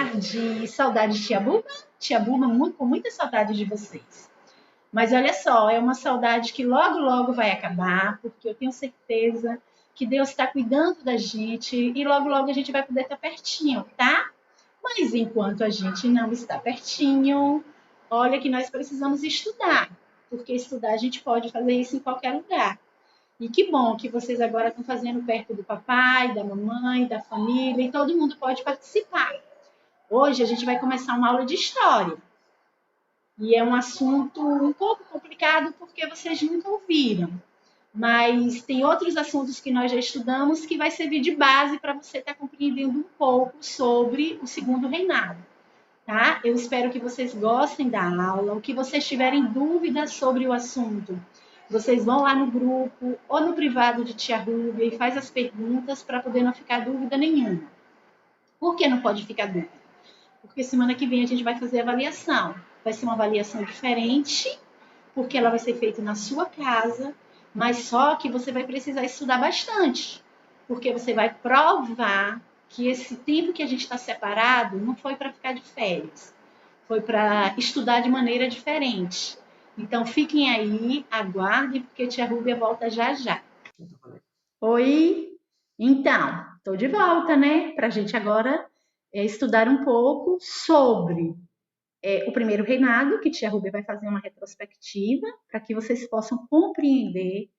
tarde! Saudade de Tia Buba? Tia Buba com muita saudade de vocês. Mas olha só, é uma saudade que logo, logo vai acabar, porque eu tenho certeza que Deus está cuidando da gente e logo, logo a gente vai poder estar pertinho, tá? Mas enquanto a gente não está pertinho, olha que nós precisamos estudar, porque estudar a gente pode fazer isso em qualquer lugar. E que bom que vocês agora estão fazendo perto do papai, da mamãe, da família, e todo mundo pode participar. Hoje a gente vai começar uma aula de história. E é um assunto um pouco complicado porque vocês nunca ouviram. Mas tem outros assuntos que nós já estudamos que vai servir de base para você estar compreendendo um pouco sobre o Segundo Reinado. Tá? Eu espero que vocês gostem da aula, ou que vocês tiverem dúvidas sobre o assunto. Vocês vão lá no grupo ou no privado de Tia Rúbia e faz as perguntas para poder não ficar dúvida nenhuma. Por que não pode ficar dúvida? Porque semana que vem a gente vai fazer avaliação. Vai ser uma avaliação diferente, porque ela vai ser feita na sua casa, mas só que você vai precisar estudar bastante, porque você vai provar que esse tempo que a gente está separado não foi para ficar de férias, foi para estudar de maneira diferente. Então, fiquem aí, aguardem, porque Tia Rúbia volta já já. Oi! Então, estou de volta, né? Para a gente agora estudar um pouco sobre o primeiro reinado, que Tia Rúbia vai fazer uma retrospectiva, para que vocês possam compreender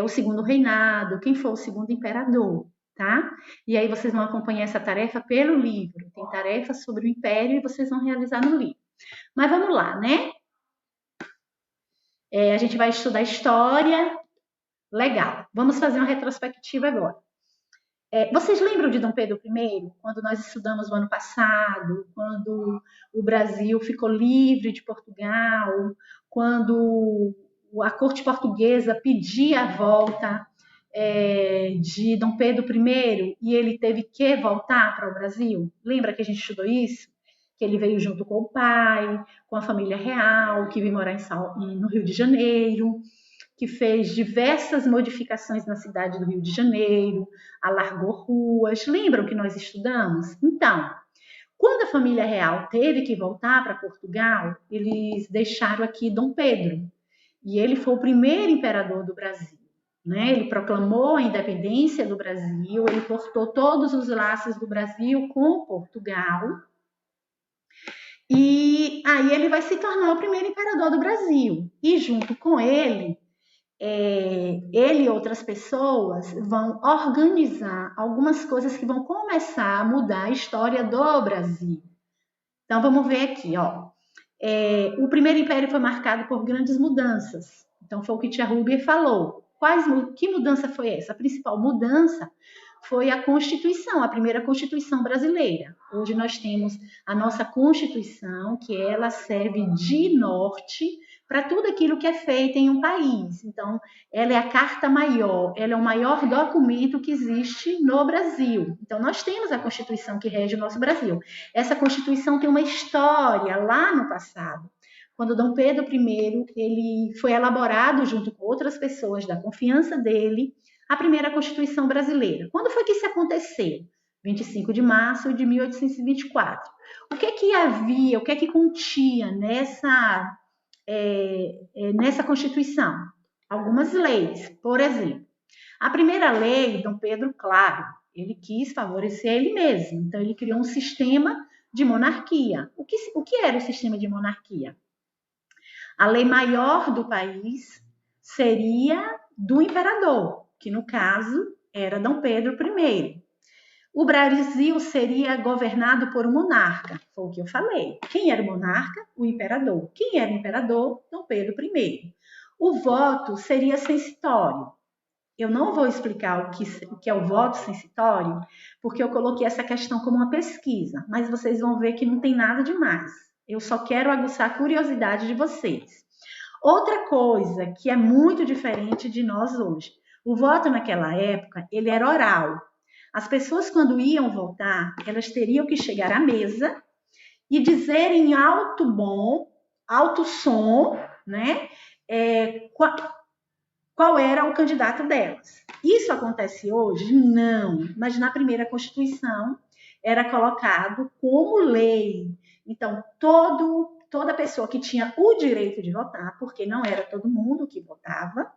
o segundo reinado, quem foi o segundo imperador, tá? E aí vocês vão acompanhar essa tarefa pelo livro. Tem tarefas sobre o império e vocês vão realizar no livro. Mas vamos lá, né? A gente vai estudar história. Legal. Vamos fazer uma retrospectiva agora. Vocês lembram de Dom Pedro I, quando nós estudamos no ano passado, quando o Brasil ficou livre de Portugal, quando a corte portuguesa pedia a volta de Dom Pedro I e ele teve que voltar para o Brasil? Lembra que a gente estudou isso? Que ele veio junto com o pai, com a família real, que veio morar no Rio de Janeiro, que fez diversas modificações na cidade do Rio de Janeiro, alargou ruas. Lembram que nós estudamos? Então, quando a família real teve que voltar para Portugal, eles deixaram aqui Dom Pedro. E ele foi o primeiro imperador do Brasil. Né? Ele proclamou a independência do Brasil, ele cortou todos os laços do Brasil com Portugal. E aí ele vai se tornar o primeiro imperador do Brasil. E junto com ele e outras pessoas vão organizar algumas coisas que vão começar a mudar a história do Brasil. Então, vamos ver aqui, ó. O primeiro império foi marcado por grandes mudanças. Então, foi o que Tia Rúbia falou. Que mudança foi essa? A principal mudança foi a Constituição, a primeira Constituição brasileira. Hoje nós temos a nossa Constituição, que ela serve de norte para tudo aquilo que é feito em um país. Então, ela é a carta maior, ela é o maior documento que existe no Brasil. Então, nós temos a Constituição que rege o nosso Brasil. Essa Constituição tem uma história lá no passado. Quando Dom Pedro I ele foi elaborado junto com outras pessoas da confiança dele, a primeira Constituição brasileira. Quando foi que isso aconteceu? 25 de março de 1824. O que havia, o que continha nessa Constituição? Algumas leis. Por exemplo, a primeira lei, Dom Pedro, claro, ele quis favorecer ele mesmo. Então, ele criou um sistema de monarquia. O que era o sistema de monarquia? A lei maior do país seria do imperador, que no caso era Dom Pedro I. O Brasil seria governado por um monarca, foi o que eu falei. Quem era o monarca? O imperador. Quem era o imperador? Dom Pedro I. O voto seria censitório. Eu não vou explicar o que é o voto censitório, porque eu coloquei essa questão como uma pesquisa, mas vocês vão ver que não tem nada demais. Eu só quero aguçar a curiosidade de vocês. Outra coisa que é muito diferente de nós hoje. O voto naquela época, ele era oral. As pessoas, quando iam votar, elas teriam que chegar à mesa e dizer em alto som, né, qual era o candidato delas. Isso acontece hoje? Não. Mas na primeira Constituição, era colocado como lei. Então, toda pessoa que tinha o direito de votar, porque não era todo mundo que votava,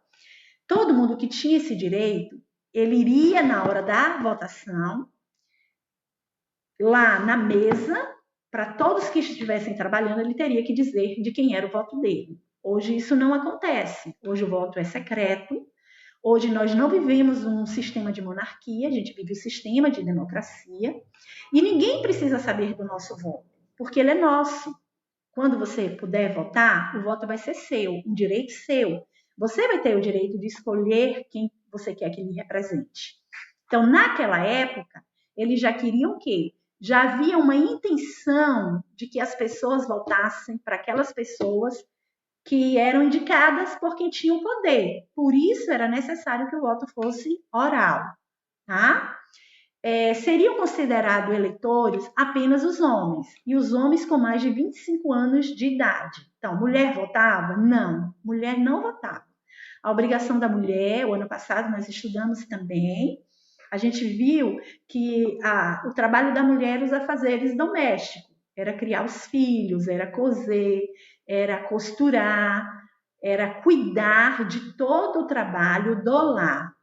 todo mundo que tinha esse direito, ele iria na hora da votação, lá na mesa, para todos que estivessem trabalhando, ele teria que dizer de quem era o voto dele. Hoje isso não acontece. Hoje o voto é secreto. Hoje nós não vivemos um sistema de monarquia, a gente vive um sistema de democracia. E ninguém precisa saber do nosso voto, porque ele é nosso. Quando você puder votar, o voto vai ser seu, um direito seu. Você vai ter o direito de escolher quem você quer que lhe represente. Então, naquela época, eles já queriam o quê? Já havia uma intenção de que as pessoas votassem para aquelas pessoas que eram indicadas por quem tinha o poder. Por isso era necessário que o voto fosse oral, tá? Seriam considerados eleitores apenas os homens, e os homens com mais de 25 anos de idade. Então, mulher votava? Não, mulher não votava. A obrigação da mulher, o ano passado nós estudamos também, a gente viu que o trabalho da mulher era os afazeres domésticos, era criar os filhos, era coser, era costurar, era cuidar de todo o trabalho do lar.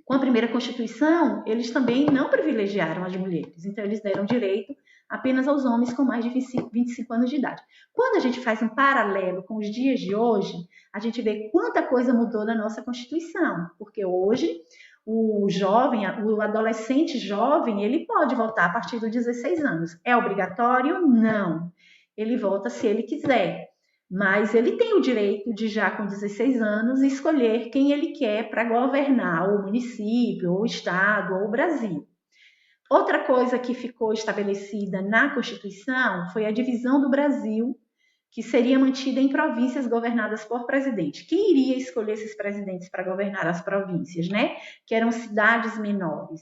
Com a primeira Constituição, eles também não privilegiaram as mulheres, então eles deram direito apenas aos homens com mais de 25 anos de idade. Quando a gente faz um paralelo com os dias de hoje, a gente vê quanta coisa mudou na nossa Constituição, porque hoje o jovem, o adolescente jovem, ele pode votar a partir dos 16 anos. É obrigatório? Não. Ele vota se ele quiser. Mas ele tem o direito de, já com 16 anos, escolher quem ele quer para governar o município, ou o estado, ou o Brasil. Outra coisa que ficou estabelecida na Constituição foi a divisão do Brasil, que seria mantida em províncias governadas por presidente. Quem iria escolher esses presidentes para governar as províncias, né? Que eram cidades menores.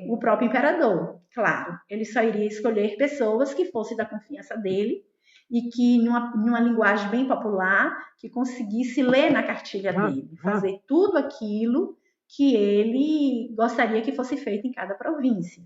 O próprio imperador, claro. Ele só iria escolher pessoas que fossem da confiança dele, e que, numa linguagem bem popular, que conseguisse ler na cartilha dele, fazer tudo aquilo que ele gostaria que fosse feito em cada província.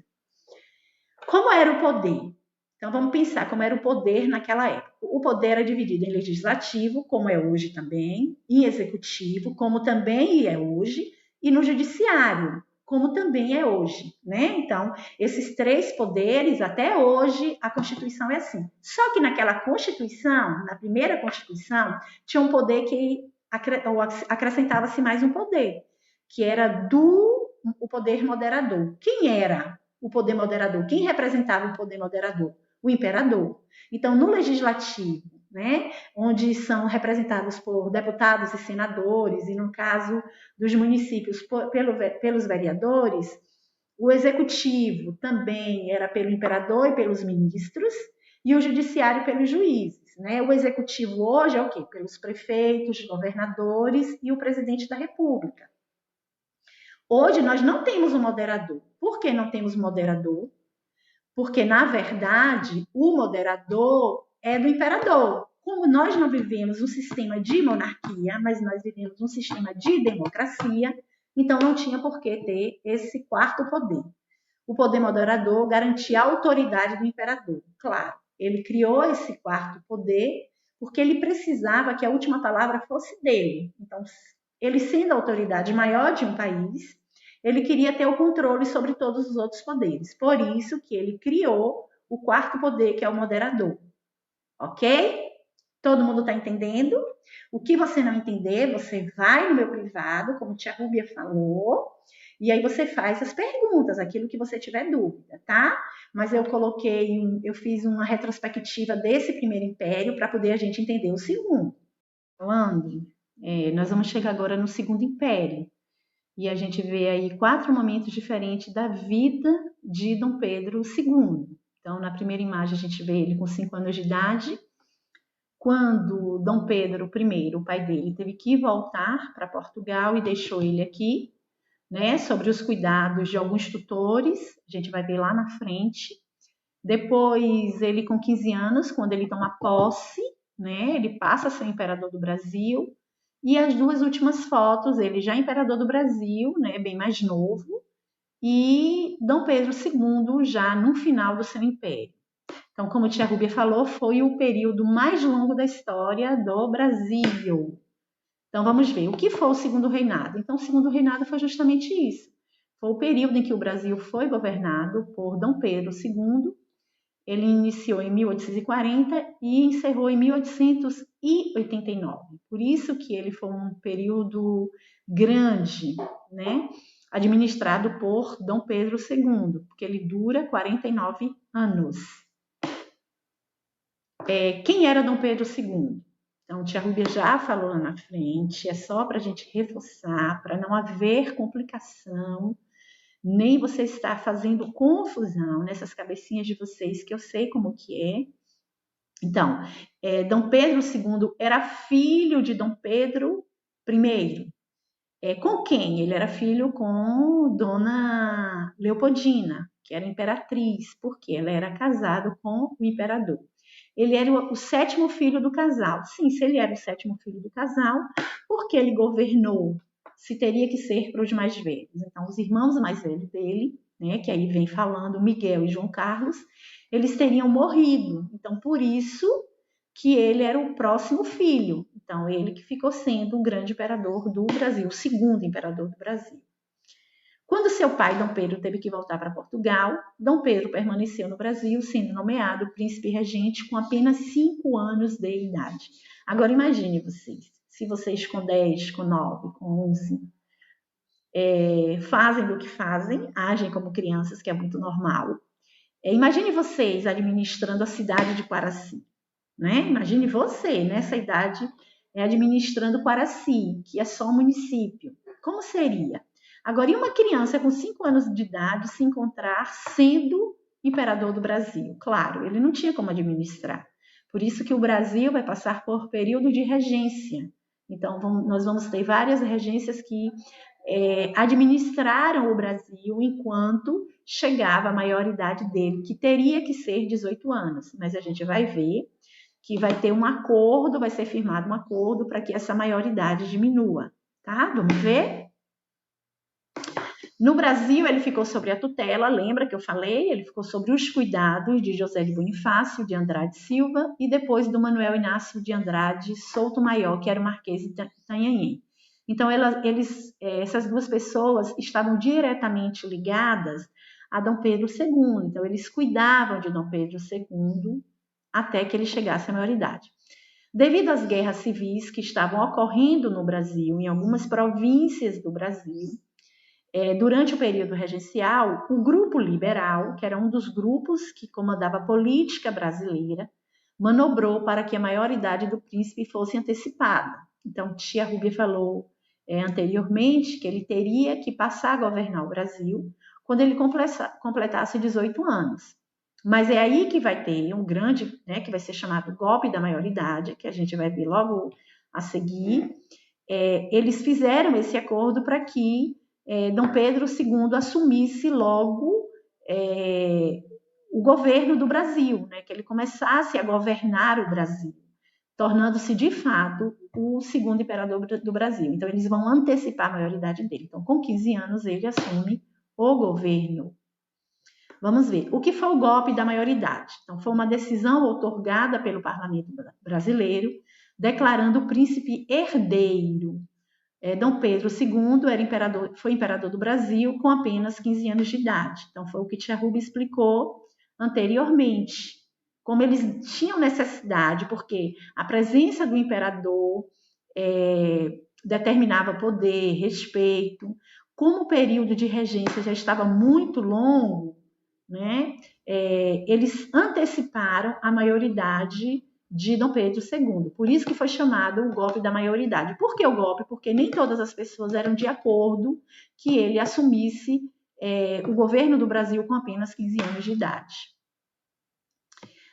Como era o poder? Então, vamos pensar como era o poder naquela época. O poder era dividido em legislativo, como é hoje também, em executivo, como também é hoje, e no judiciário, como também é hoje, né? Então, esses três poderes, até hoje, a Constituição é assim. Só que naquela Constituição, na primeira Constituição, tinha um poder que acrescentava-se mais um poder, que era o poder moderador. Quem era o poder moderador? Quem representava o poder moderador? O imperador. Então, no legislativo, né, onde são representados por deputados e senadores, e no caso dos municípios pelos vereadores, o executivo também era pelo imperador e pelos ministros, e o judiciário pelos juízes. Né? O executivo hoje é o quê? Pelos prefeitos, governadores e o presidente da República. Hoje nós não temos um moderador. Por que não temos moderador? Porque, na verdade, o moderador é do imperador. Como nós não vivemos um sistema de monarquia, mas nós vivemos um sistema de democracia, então não tinha por que ter esse quarto poder. O poder moderador garantia a autoridade do imperador. Claro, ele criou esse quarto poder porque ele precisava que a última palavra fosse dele. Então, ele sendo a autoridade maior de um país, ele queria ter o controle sobre todos os outros poderes. Por isso que ele criou o quarto poder, que é o moderador. Ok? Todo mundo está entendendo? O que você não entender, você vai no meu privado, como a tia Rúbia falou, e aí você faz as perguntas, aquilo que você tiver dúvida, tá? Mas eu fiz uma retrospectiva desse primeiro império para poder a gente entender o segundo. Falando, nós vamos chegar agora no segundo império. E a gente vê aí 4 momentos diferentes da vida de Dom Pedro II. Então, na primeira imagem, a gente vê ele com 5 anos de idade, quando Dom Pedro I, o pai dele, teve que voltar para Portugal e deixou ele aqui, né, sobre os cuidados de alguns tutores, a gente vai ver lá na frente. Depois, ele com 15 anos, quando ele toma posse, né, ele passa a ser imperador do Brasil. E as 2 últimas fotos, ele já imperador do Brasil, né, bem mais novo, e Dom Pedro II já no final do seu império. Então, como a tia Rúbia falou, foi o período mais longo da história do Brasil. Então, vamos ver. O que foi o segundo reinado? Então, o segundo reinado foi justamente isso. Foi o período em que o Brasil foi governado por Dom Pedro II. Ele iniciou em 1840 e encerrou em 1889. Por isso que ele foi um período grande, né? Administrado por Dom Pedro II, porque ele dura 49 anos. Quem era Dom Pedro II? Então, tia Rúbia já falou lá na frente, é só para a gente reforçar, para não haver complicação, nem você estar fazendo confusão nessas cabecinhas de vocês, que eu sei como que é. Então, Dom Pedro II era filho de Dom Pedro I. Com quem? Ele era filho com Dona Leopoldina, que era imperatriz, porque ela era casado com o imperador. Ele era o sétimo filho do casal. Sim, se ele era o sétimo filho do casal, porque ele governou, se teria que ser para os mais velhos. Então, os irmãos mais velhos dele, né, que aí vem falando Miguel e João Carlos, eles teriam morrido. Então, por isso que ele era o próximo filho. Então, ele que ficou sendo o grande imperador do Brasil, o segundo imperador do Brasil. Quando seu pai, Dom Pedro, teve que voltar para Portugal, Dom Pedro permaneceu no Brasil, sendo nomeado príncipe regente com apenas 5 anos de idade. Agora, imagine vocês, se vocês com 10, com 9, com 11, fazem do que fazem, agem como crianças, que é muito normal. Imagine vocês administrando a cidade de Quaraci. Né? Imagine você, nessa idade, administrando Quaraci, que é só um município. Como seria? Agora, e uma criança com 5 anos de idade se encontrar sendo imperador do Brasil? Claro, ele não tinha como administrar. Por isso que o Brasil vai passar por período de regência. Então, nós vamos ter várias regências que administraram o Brasil enquanto chegava a maioridade dele, que teria que ser 18 anos. Mas a gente vai ver que vai ter um acordo, vai ser firmado um acordo para que essa maioridade diminua, tá? Vamos ver? No Brasil, ele ficou sob a tutela, lembra que eu falei? Ele ficou sob os cuidados de José de Bonifácio de Andrade Silva e depois do Manuel Inácio de Andrade Souto Maior, que era o Marquês de Itanhaém. Então, essas duas pessoas estavam diretamente ligadas a Dom Pedro II. Então, eles cuidavam de Dom Pedro II até que ele chegasse à maioridade. Devido às guerras civis que estavam ocorrendo no Brasil, em algumas províncias do Brasil, durante o período regencial, o Grupo Liberal, que era um dos grupos que comandava a política brasileira, manobrou para que a maioridade do príncipe fosse antecipada. Então, tia Rúbia falou anteriormente que ele teria que passar a governar o Brasil quando ele completasse 18 anos. Mas é aí que vai ter um grande, né, que vai ser chamado golpe da maioridade, que a gente vai ver logo a seguir. Eles fizeram esse acordo para que Dom Pedro II assumisse logo o governo do Brasil, né, que ele começasse a governar o Brasil, tornando-se de fato o segundo imperador do Brasil. Então, eles vão antecipar a maioridade dele. Então, com 15 anos, ele assume o governo. Vamos ver. O que foi o golpe da maioridade? Então, foi uma decisão outorgada pelo Parlamento brasileiro, declarando o príncipe herdeiro. Dom Pedro II foi imperador do Brasil com apenas 15 anos de idade. Então, foi o que tia Rúbia explicou anteriormente. Como eles tinham necessidade, porque a presença do imperador determinava poder, respeito. Como o período de regência já estava muito longo, né, eles anteciparam a maioridade de Dom Pedro II. Por isso que foi chamado o golpe da maioridade. Por que o golpe? Porque nem todas as pessoas eram de acordo que ele assumisse o governo do Brasil com apenas 15 anos de idade.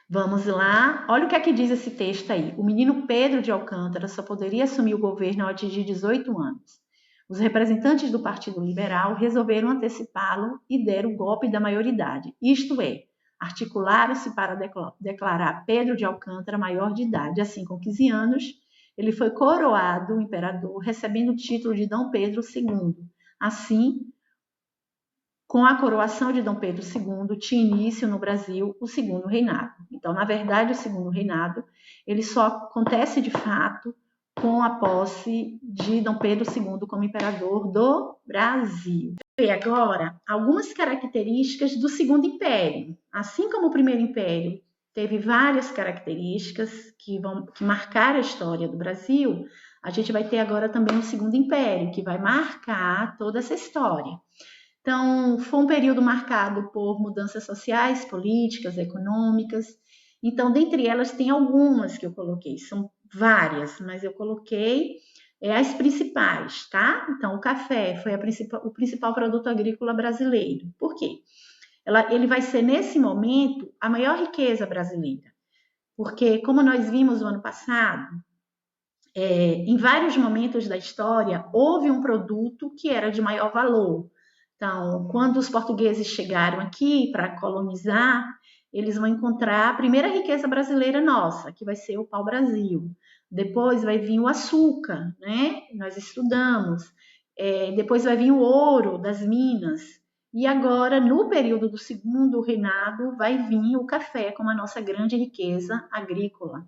Vamos lá. Olha o que é que diz esse texto aí. O menino Pedro de Alcântara só poderia assumir o governo ao atingir 18 anos. Os representantes do Partido Liberal resolveram antecipá-lo e deram o golpe da maioridade, isto é, articularam-se para declarar Pedro de Alcântara maior de idade. Assim, com 15 anos, ele foi coroado imperador, recebendo o título de Dom Pedro II. Assim, com a coroação de Dom Pedro II, tinha início no Brasil o segundo reinado. Então, na verdade, o segundo reinado, ele só acontece de fato com a posse de Dom Pedro II como imperador do Brasil. E agora, algumas características do Segundo Império. Assim como o Primeiro Império teve várias características que marcaram a história do Brasil, a gente vai ter agora também o Segundo Império, que vai marcar toda essa história. Então, foi um período marcado por mudanças sociais, políticas, econômicas. Então, dentre elas, tem algumas que eu coloquei, são várias, mas eu coloquei as principais, tá? Então, o café foi o principal produto agrícola brasileiro. Por quê? Ele vai ser, nesse momento, a maior riqueza brasileira. Porque, como nós vimos no ano passado, em vários momentos da história, houve um produto que era de maior valor. Então, quando os portugueses chegaram aqui para colonizar, eles vão encontrar a primeira riqueza brasileira nossa, que vai ser o pau-brasil. Depois vai vir o açúcar, né? Nós estudamos. Depois vai vir o ouro das minas. E agora, no período do segundo reinado, vai vir o café como a nossa grande riqueza agrícola.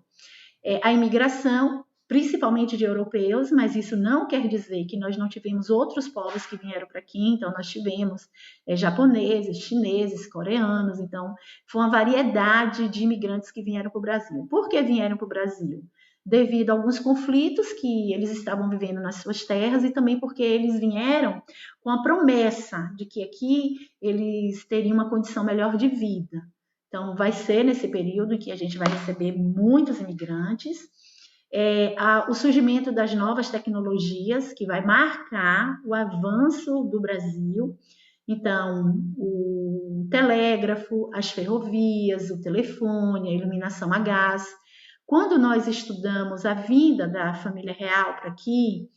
A imigração, principalmente de europeus, mas isso não quer dizer que nós não tivemos outros povos que vieram para aqui. Então, nós tivemos japoneses, chineses, coreanos. Então, foi uma variedade de imigrantes que vieram para o Brasil. Por que vieram para o Brasil? Devido a alguns conflitos que eles estavam vivendo nas suas terras e também porque eles vieram com a promessa de que aqui eles teriam uma condição melhor de vida. Então, vai ser nesse período em que a gente vai receber muitos imigrantes. O surgimento das novas tecnologias, que vai marcar o avanço do Brasil. Então, o telégrafo, as ferrovias, o telefone, a iluminação a gás. Quando nós estudamos a vinda da família real para aqui,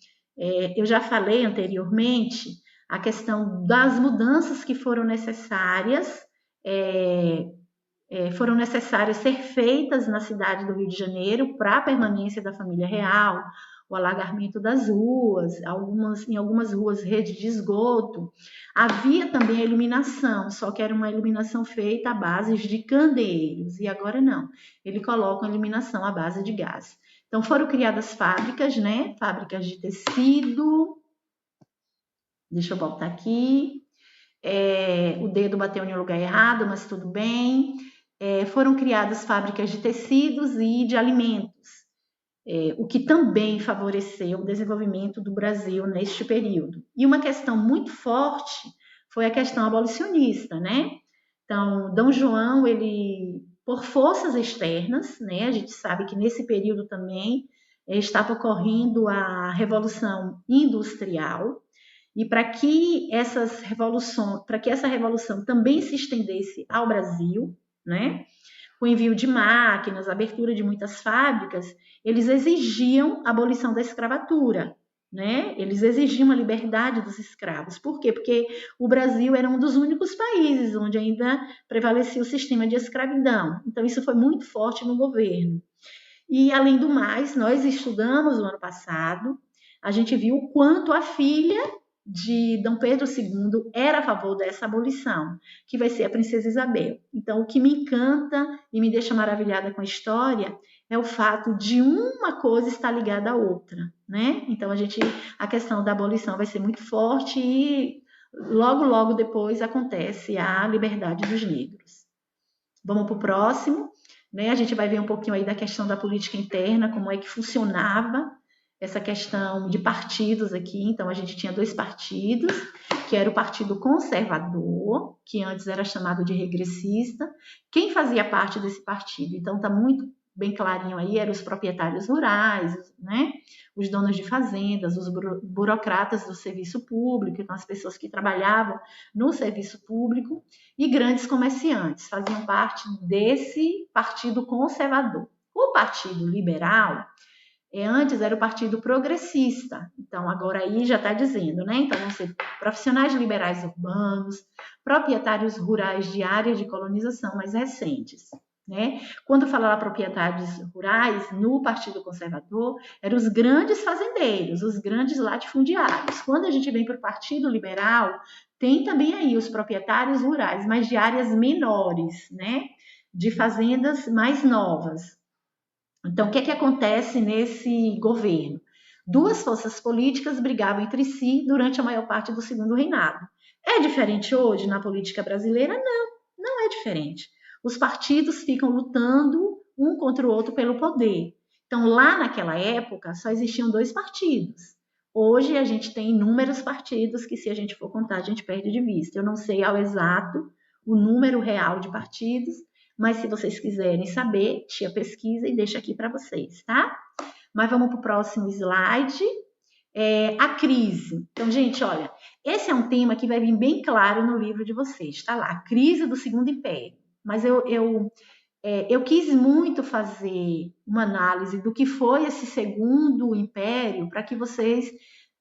eu já falei anteriormente a questão das mudanças que foram necessárias ser feitas na cidade do Rio de Janeiro para a permanência da família real, o alagamento das ruas, em algumas ruas rede de esgoto. Havia também a iluminação, só que era uma iluminação feita à base de candeeiros, e agora não, ele coloca a iluminação à base de gás. Então foram criadas fábricas, né? Fábricas de tecido. Deixa eu voltar aqui. O dedo bateu em um lugar errado, mas tudo bem. Foram criadas fábricas de tecidos e de alimentos, o que também favoreceu o desenvolvimento do Brasil neste período. E uma questão muito forte foi a questão abolicionista, né? Então, Dom João, ele, por forças externas, né? A gente sabe que nesse período também estava ocorrendo a Revolução Industrial, e para que essa revolução também se estendesse ao Brasil, né? O envio de máquinas, a abertura de muitas fábricas, eles exigiam a abolição da escravatura, né? Eles exigiam a liberdade dos escravos. Por quê? Porque o Brasil era um dos únicos países onde ainda prevalecia o sistema de escravidão. Então, isso foi muito forte no governo. E, além do mais, nós estudamos no ano passado, a gente viu o quanto a filha de Dom Pedro II era a favor dessa abolição, que vai ser a Princesa Isabel. Então, o que me encanta e me deixa maravilhada com a história é o fato de uma coisa estar ligada à outra, né? Então, a questão da abolição vai ser muito forte e logo, logo depois acontece a liberdade dos negros. Vamos para o próximo, né? A gente vai ver um pouquinho aí da questão da política interna, como é que funcionava essa questão de partidos aqui. Então, a gente tinha 2 partidos, que era o Partido Conservador, que antes era chamado de regressista. Quem fazia parte desse partido? Então, está muito bem clarinho aí, eram os proprietários rurais, né? Os donos de fazendas, os burocratas do serviço público, então as pessoas que trabalhavam no serviço público, e grandes comerciantes faziam parte desse Partido Conservador. O Partido Liberal, antes era o Partido Progressista, então agora aí já está dizendo, né? Então vão ser profissionais liberais urbanos, proprietários rurais de áreas de colonização mais recentes, né? Quando falava proprietários rurais, no Partido Conservador, eram os grandes fazendeiros, os grandes latifundiários. Quando a gente vem para o Partido Liberal, Tem também aí os proprietários rurais, mas de áreas menores, né? De fazendas mais novas. Então, o que é que acontece nesse governo? Duas forças políticas brigavam entre si durante a maior parte do segundo reinado. É diferente hoje na política brasileira? Não, não é diferente. Os partidos ficam lutando um contra o outro pelo poder. Então, lá naquela época, só existiam dois partidos. Hoje, a gente tem inúmeros partidos que, se a gente for contar, a gente perde de vista. Eu não sei ao exato o número real de partidos, mas se vocês quiserem saber, tia pesquisa e deixa aqui para vocês, tá? Mas vamos para o próximo slide. A crise. Então, gente, olha, esse é um tema que vai vir bem claro no livro de vocês, tá lá, a crise do Segundo Império. Mas eu quis muito fazer uma análise do que foi esse Segundo Império para que vocês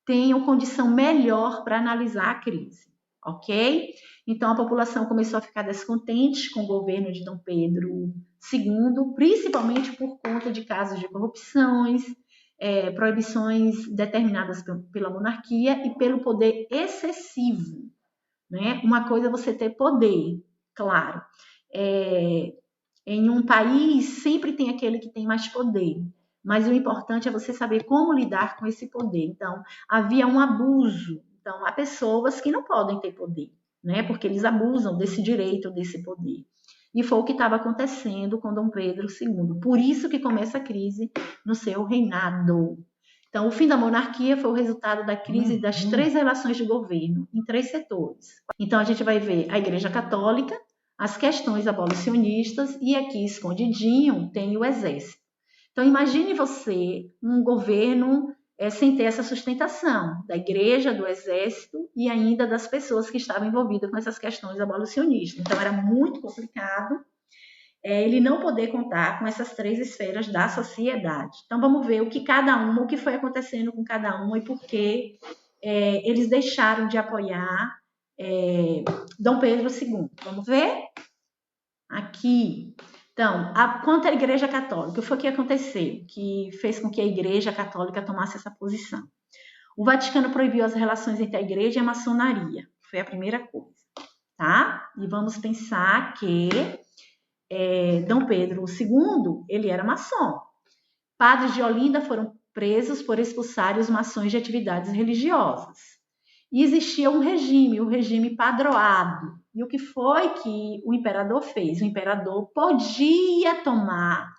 tenham condição melhor para analisar a crise, ok? Então, a população começou a ficar descontente com o governo de Dom Pedro II, principalmente por conta de casos de corrupções, proibições determinadas pela monarquia e pelo poder excessivo, né? Uma coisa é você ter poder, claro. Em um país sempre tem aquele que tem mais poder, mas o importante é você saber como lidar com esse poder. Então, havia um abuso. Então, há pessoas que não podem ter poder, né? Porque eles abusam desse direito, desse poder. E foi o que estava acontecendo com Dom Pedro II. Por isso que começa a crise no seu reinado. Então, o fim da monarquia foi o resultado da crise das três relações de governo, em três setores. Então, a gente vai ver a Igreja Católica, as questões abolicionistas e aqui, escondidinho, tem o Exército. Então, imagine você um governo sem ter essa sustentação da Igreja, do Exército e ainda das pessoas que estavam envolvidas com essas questões abolicionistas. Então, era muito complicado ele não poder contar com essas três esferas da sociedade. Então, vamos ver o que foi acontecendo com cada uma e por que eles deixaram de apoiar Dom Pedro II. Vamos ver? Aqui. Então, quanto à Igreja Católica, o que foi que aconteceu que fez com que a Igreja Católica tomasse essa posição? O Vaticano proibiu as relações entre a Igreja e a maçonaria. Foi a primeira coisa, tá? E vamos pensar que Dom Pedro II, ele era maçom. Padres de Olinda foram presos por expulsarem os maçons de atividades religiosas. E existia um regime, o regime padroado. E o que foi que o imperador fez? O imperador podia tomar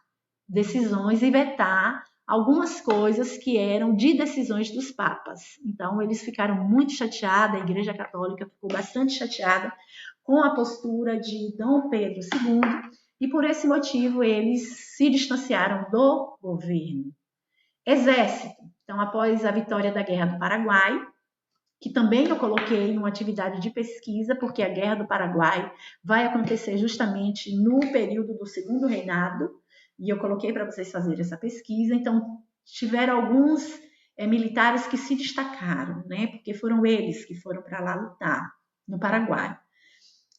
decisões e vetar algumas coisas que eram de decisões dos papas. Então, eles ficaram muito chateados, a Igreja Católica ficou bastante chateada com a postura de Dom Pedro II, e por esse motivo eles se distanciaram do governo. Exército. Então, após a vitória da Guerra do Paraguai, que também eu coloquei em uma atividade de pesquisa, porque a Guerra do Paraguai vai acontecer justamente no período do Segundo Reinado, e eu coloquei para vocês fazerem essa pesquisa. Então, tiveram alguns militares que se destacaram, né? Porque foram eles que foram para lá lutar, no Paraguai.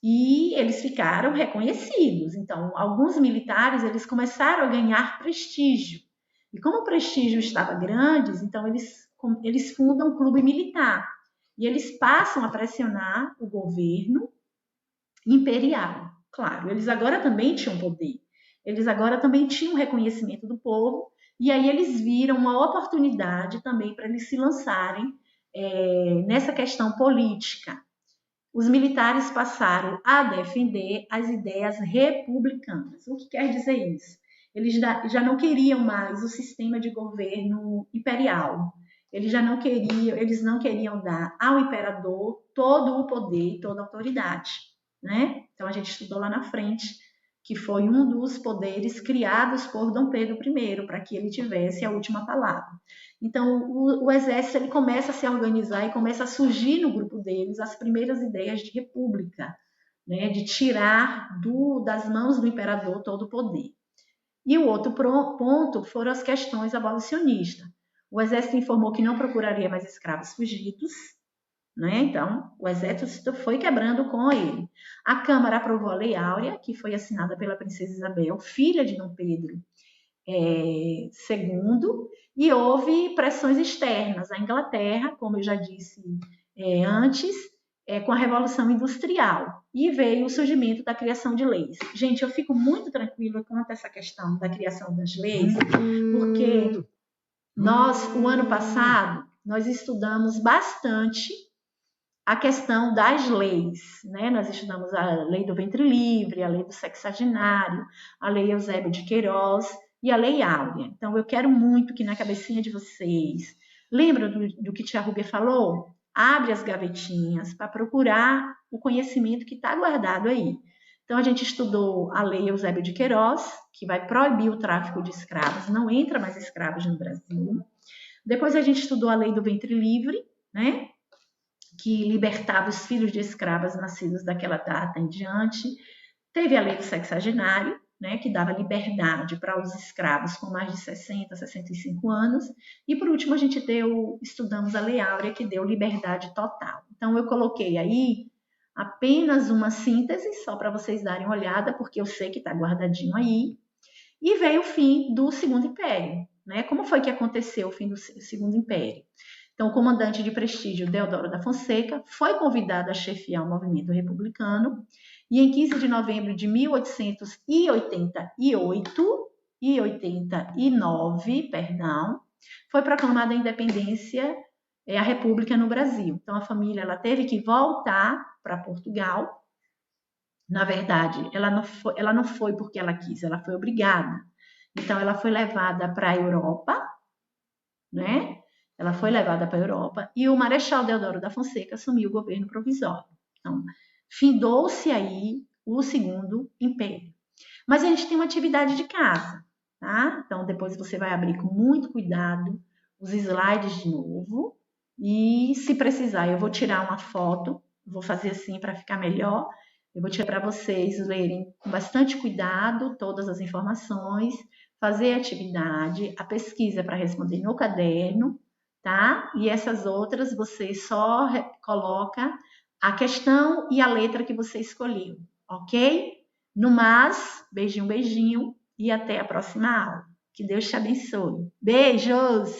E eles ficaram reconhecidos. Então, alguns militares, eles começaram a ganhar prestígio. E como o prestígio estava grande, então eles fundam um clube militar. E eles passam a pressionar o governo imperial. Claro, eles agora também tinham poder. Eles agora também tinham reconhecimento do povo. E aí eles viram uma oportunidade também para eles se lançarem nessa questão política. Os militares passaram a defender as ideias republicanas. O que quer dizer isso? Eles já não queriam mais o sistema de governo imperial. Eles não queriam dar ao imperador todo o poder e toda a autoridade, né? Então a gente estudou lá na frente que foi um dos poderes criados por Dom Pedro I para que ele tivesse a última palavra. Então o exército ele começa a se organizar e começa a surgir no grupo deles as primeiras ideias de república, né? De tirar das mãos do imperador todo o poder. E o outro ponto foram as questões abolicionistas. O exército informou que não procuraria mais escravos fugidos, né? Então, o exército foi quebrando com ele. A Câmara aprovou a Lei Áurea, que foi assinada pela princesa Isabel, filha de Dom Pedro II, e houve pressões externas. A Inglaterra, como eu já disse antes, com a Revolução Industrial e veio o surgimento da criação de leis. Gente, eu fico muito tranquila quanto a essa questão da criação das leis, porque o ano passado, nós estudamos bastante a questão das leis, né? Nós estudamos a lei do ventre livre, a lei do sexagenário, a lei Eusébio de Queiroz e a lei Áurea. Então, eu quero muito que na cabecinha de vocês, lembra do que Tia Rúbia falou? Abre as gavetinhas para procurar o conhecimento que está guardado aí. Então, a gente estudou a lei Eusébio de Queiroz, que vai proibir o tráfico de escravos, não entra mais escravos no Brasil. Depois, a gente estudou a lei do ventre livre, né? Que libertava os filhos de escravas nascidos daquela data em diante. Teve a lei do sexagenário, né, que dava liberdade para os escravos com mais de 60, 65 anos. E, por último, a gente estudamos a Lei Áurea, que deu liberdade total. Então, eu coloquei aí apenas uma síntese, só para vocês darem uma olhada, porque eu sei que está guardadinho aí. E veio o fim do Segundo Império, né? Como foi que aconteceu o fim do Segundo Império? Então, o comandante de prestígio, Deodoro da Fonseca, foi convidado a chefiar o movimento republicano e em 15 de novembro de 1889, foi proclamada a independência, a república no Brasil. Então, a família ela teve que voltar para Portugal. Na verdade, ela não foi porque ela quis, ela foi obrigada. Então, ela foi levada para a Europa, né? Ela foi levada para a Europa e o Marechal Deodoro da Fonseca assumiu o governo provisório. Então, findou-se aí o Segundo Império. Mas a gente tem uma atividade de casa, tá? Então, depois você vai abrir com muito cuidado os slides de novo e, se precisar, eu vou tirar uma foto, vou fazer assim para ficar melhor. Eu vou tirar para vocês lerem com bastante cuidado todas as informações, fazer a atividade, a pesquisa para responder no caderno, tá? E essas outras você só coloca a questão e a letra que você escolheu, ok? No mais, beijinho, beijinho e até a próxima aula. Que Deus te abençoe. Beijos!